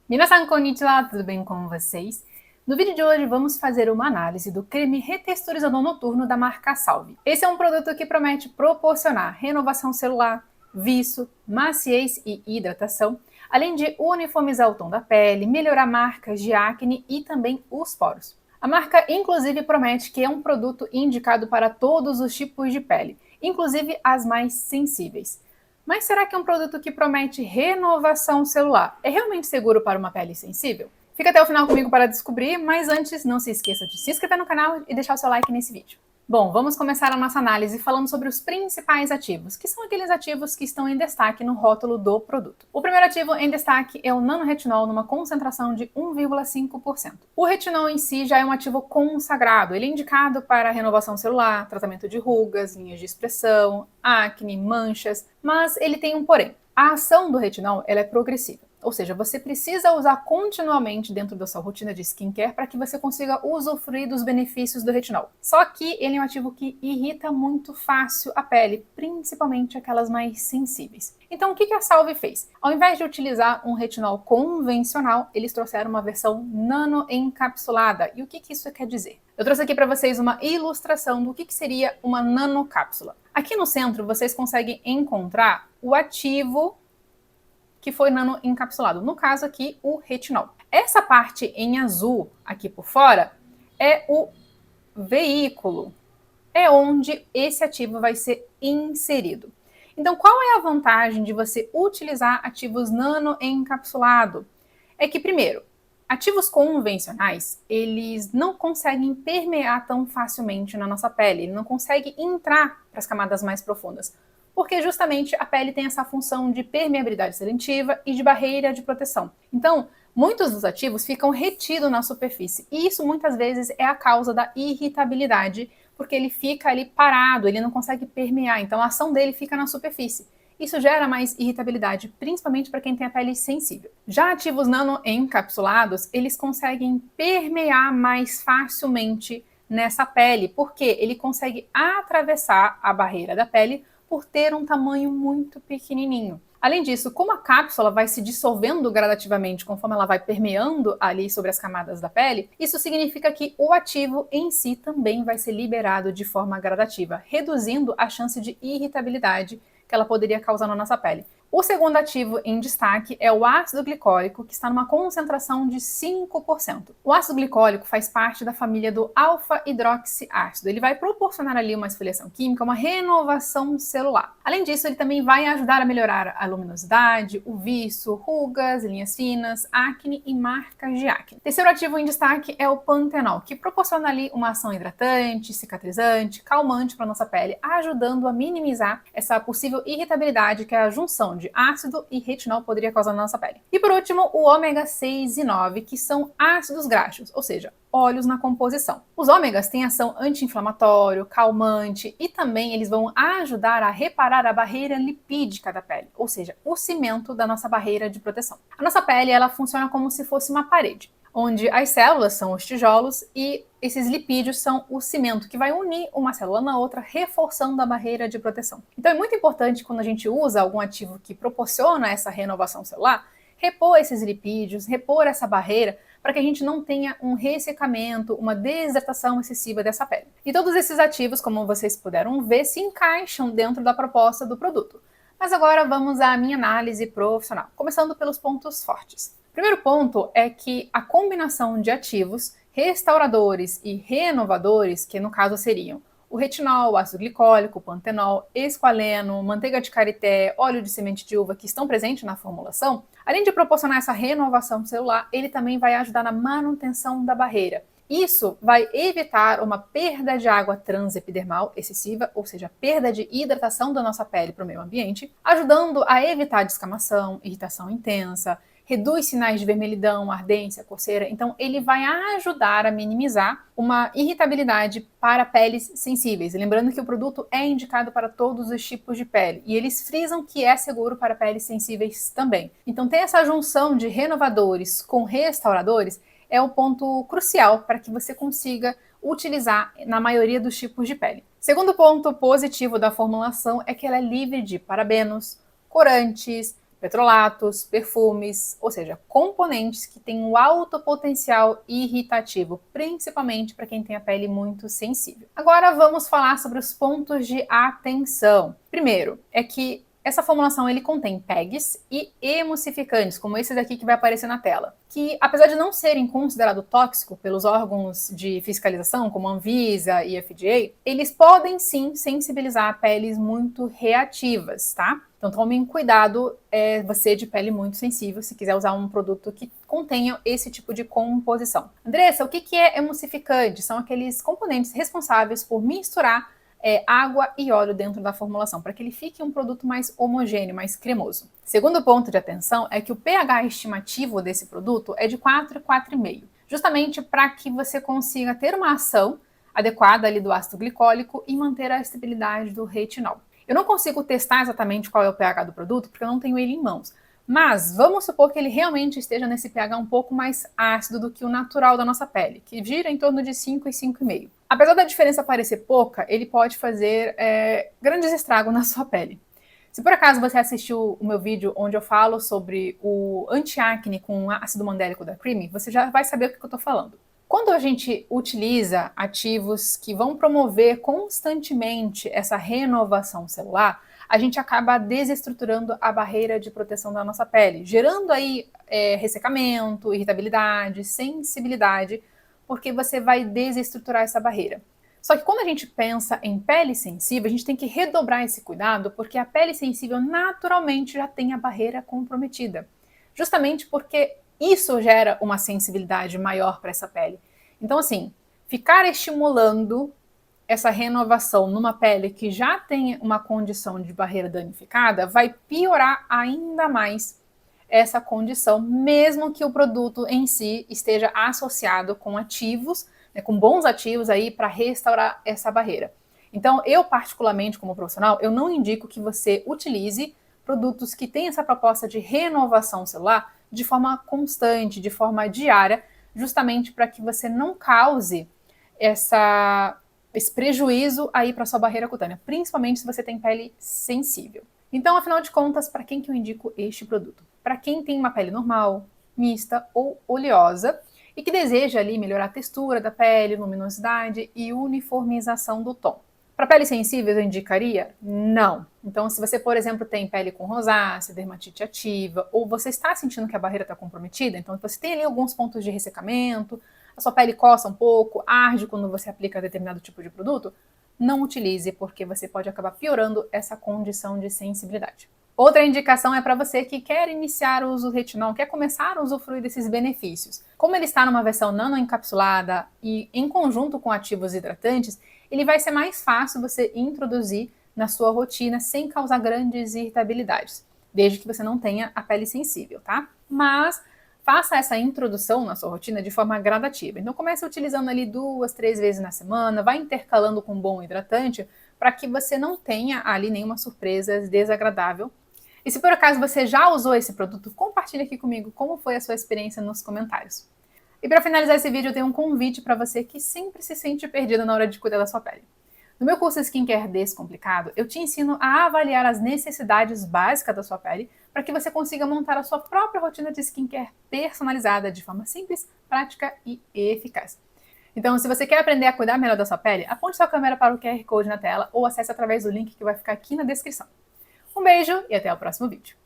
Minasan konnichiwa, tudo bem com vocês? No vídeo de hoje vamos fazer uma análise do creme retexturizador noturno da marca Salve. Esse é um produto que promete proporcionar renovação celular, viço, maciez e hidratação, além de uniformizar o tom da pele, melhorar marcas de acne e também os poros. A marca inclusive promete que é um produto indicado para todos os tipos de pele, inclusive as mais sensíveis. Mas será que é um produto que promete renovação celular é realmente seguro para uma pele sensível? Fica até o final comigo para descobrir, mas antes não se esqueça de se inscrever no canal e deixar o seu like nesse vídeo. Bom, vamos começar a nossa análise falando sobre os principais ativos, que são aqueles ativos que estão em destaque no rótulo do produto. O primeiro ativo em destaque é o nanoretinol numa concentração de 1,5%. O retinol em si já é um ativo consagrado, ele é indicado para renovação celular, tratamento de rugas, linhas de expressão, acne, manchas, mas ele tem um porém. A ação do retinol ela é progressiva. Ou seja, você precisa usar continuamente dentro da sua rotina de skincare para que você consiga usufruir dos benefícios do retinol. Só que ele é um ativo que irrita muito fácil a pele, principalmente aquelas mais sensíveis. Então, o que a Salve fez? Ao invés de utilizar um retinol convencional, eles trouxeram uma versão nano-encapsulada. E o que isso quer dizer? Eu trouxe aqui para vocês uma ilustração do que seria uma nanocápsula. Aqui no centro, vocês conseguem encontrar o ativo que foi nano-encapsulado, no caso aqui o retinol. Essa parte em azul aqui por fora é o veículo, é onde esse ativo vai ser inserido. Então, qual é a vantagem de você utilizar ativos nano-encapsulado? É que, primeiro, ativos convencionais, eles não conseguem permear tão facilmente na nossa pele, ele não consegue entrar para as camadas mais profundas, porque justamente a pele tem essa função de permeabilidade seletiva e de barreira de proteção. Então, muitos dos ativos ficam retidos na superfície, e isso muitas vezes é a causa da irritabilidade, porque ele fica ali parado, ele não consegue permear, então a ação dele fica na superfície. Isso gera mais irritabilidade, principalmente para quem tem a pele sensível. Já ativos nano-encapsulados, eles conseguem permear mais facilmente nessa pele, porque ele consegue atravessar a barreira da pele por ter um tamanho muito pequenininho. Além disso, como a cápsula vai se dissolvendo gradativamente conforme ela vai permeando ali sobre as camadas da pele, isso significa que o ativo em si também vai ser liberado de forma gradativa, reduzindo a chance de irritabilidade que ela poderia causar na nossa pele. O segundo ativo em destaque é o ácido glicólico, que está numa concentração de 5%. O ácido glicólico faz parte da família do alfa-hidroxiácido. Ele vai proporcionar ali uma esfoliação química, uma renovação celular. Além disso, ele também vai ajudar a melhorar a luminosidade, o viço, rugas, linhas finas, acne e marcas de acne. O terceiro ativo em destaque é o pantenol, que proporciona ali uma ação hidratante, cicatrizante, calmante para a nossa pele, ajudando a minimizar essa possível irritabilidade que é a junção de ácido e retinol poderia causar na nossa pele. E por último, o ômega 6 e 9, que são ácidos graxos, ou seja, óleos na composição. Os ômegas têm ação anti-inflamatório, calmante e também eles vão ajudar a reparar a barreira lipídica da pele, ou seja, o cimento da nossa barreira de proteção. A nossa pele, ela funciona como se fosse uma parede, onde as células são os tijolos e esses lipídios são o cimento que vai unir uma célula na outra, reforçando a barreira de proteção. Então é muito importante quando a gente usa algum ativo que proporciona essa renovação celular, repor esses lipídios, repor essa barreira, para que a gente não tenha um ressecamento, uma desidratação excessiva dessa pele. E todos esses ativos, como vocês puderam ver, se encaixam dentro da proposta do produto. Mas agora vamos à minha análise profissional, começando pelos pontos fortes. O primeiro ponto é que a combinação de ativos restauradores e renovadores, que no caso seriam o retinol, o ácido glicólico, o pantenol, esqualeno, manteiga de karité, óleo de semente de uva que estão presentes na formulação, além de proporcionar essa renovação celular, ele também vai ajudar na manutenção da barreira. Isso vai evitar uma perda de água transepidermal excessiva, ou seja, perda de hidratação da nossa pele para o meio ambiente, ajudando a evitar descamação, irritação intensa, reduz sinais de vermelhidão, ardência, coceira. Então, ele vai ajudar a minimizar uma irritabilidade para peles sensíveis. Lembrando que o produto é indicado para todos os tipos de pele. E eles frisam que é seguro para peles sensíveis também. Então, ter essa junção de renovadores com restauradores é o ponto crucial para que você consiga utilizar na maioria dos tipos de pele. Segundo ponto positivo da formulação é que ela é livre de parabenos, corantes, petrolatos, perfumes, ou seja, componentes que têm um alto potencial irritativo, principalmente para quem tem a pele muito sensível. Agora vamos falar sobre os pontos de atenção. Primeiro, é que essa formulação ele contém PEGs e emulsificantes, como esse daqui que vai aparecer na tela, que apesar de não serem considerados tóxicos pelos órgãos de fiscalização, como a Anvisa e a FDA, eles podem sim sensibilizar peles muito reativas, tá? Então tomem cuidado, você de pele muito sensível, se quiser usar um produto que contenha esse tipo de composição. Andressa, o que é emulsificante? São aqueles componentes responsáveis por misturar água e óleo dentro da formulação, para que ele fique um produto mais homogêneo, mais cremoso. Segundo ponto de atenção é que o pH estimativo desse produto é de 4 a 4,5, justamente para que você consiga ter uma ação adequada ali do ácido glicólico e manter a estabilidade do retinol. Eu não consigo testar exatamente qual é o pH do produto, porque eu não tenho ele em mãos, mas vamos supor que ele realmente esteja nesse pH um pouco mais ácido do que o natural da nossa pele, que gira em torno de 5 e 5,5. Apesar da diferença parecer pouca, ele pode fazer grandes estragos na sua pele. Se por acaso você assistiu o meu vídeo onde eu falo sobre o anti-acne com ácido mandélico da Creamy, você já vai saber o que eu estou falando. Quando a gente utiliza ativos que vão promover constantemente essa renovação celular, a gente acaba desestruturando a barreira de proteção da nossa pele, gerando aí ressecamento, irritabilidade, sensibilidade, porque você vai desestruturar essa barreira. Só que quando a gente pensa em pele sensível, a gente tem que redobrar esse cuidado, porque a pele sensível naturalmente já tem a barreira comprometida. Justamente porque isso gera uma sensibilidade maior para essa pele. Então, assim, ficar estimulando essa renovação numa pele que já tem uma condição de barreira danificada vai piorar ainda mais essa condição, mesmo que o produto em si esteja associado com ativos, com bons ativos aí para restaurar essa barreira. Então, eu particularmente como profissional, eu não indico que você utilize produtos que têm essa proposta de renovação celular de forma constante, de forma diária, justamente para que você não cause esse prejuízo aí para sua barreira cutânea, principalmente se você tem pele sensível. Então, afinal de contas, para quem que eu indico este produto? Para quem tem uma pele normal, mista ou oleosa e que deseja ali melhorar a textura da pele, luminosidade e uniformização do tom. Para pele sensível, eu indicaria? Não. Então, se você, por exemplo, tem pele com rosácea, dermatite ativa, ou você está sentindo que a barreira está comprometida, então você tem ali alguns pontos de ressecamento, a sua pele coça um pouco, arde quando você aplica determinado tipo de produto, não utilize, porque você pode acabar piorando essa condição de sensibilidade. Outra indicação é para você que quer iniciar o uso do retinol, quer começar a usufruir desses benefícios. Como ele está numa versão nanoencapsulada e em conjunto com ativos hidratantes, ele vai ser mais fácil você introduzir na sua rotina sem causar grandes irritabilidades, desde que você não tenha a pele sensível, tá? Mas faça essa introdução na sua rotina de forma gradativa. Então comece utilizando ali 2, 3 vezes na semana, vai intercalando com um bom hidratante para que você não tenha ali nenhuma surpresa desagradável. E se por acaso você já usou esse produto, compartilhe aqui comigo como foi a sua experiência nos comentários. E para finalizar esse vídeo, eu tenho um convite para você que sempre se sente perdido na hora de cuidar da sua pele. No meu curso Skincare Descomplicado, eu te ensino a avaliar as necessidades básicas da sua pele para que você consiga montar a sua própria rotina de skincare personalizada de forma simples, prática e eficaz. Então, se você quer aprender a cuidar melhor da sua pele, aponte sua câmera para o QR Code na tela ou acesse através do link que vai ficar aqui na descrição. Um beijo e até o próximo vídeo.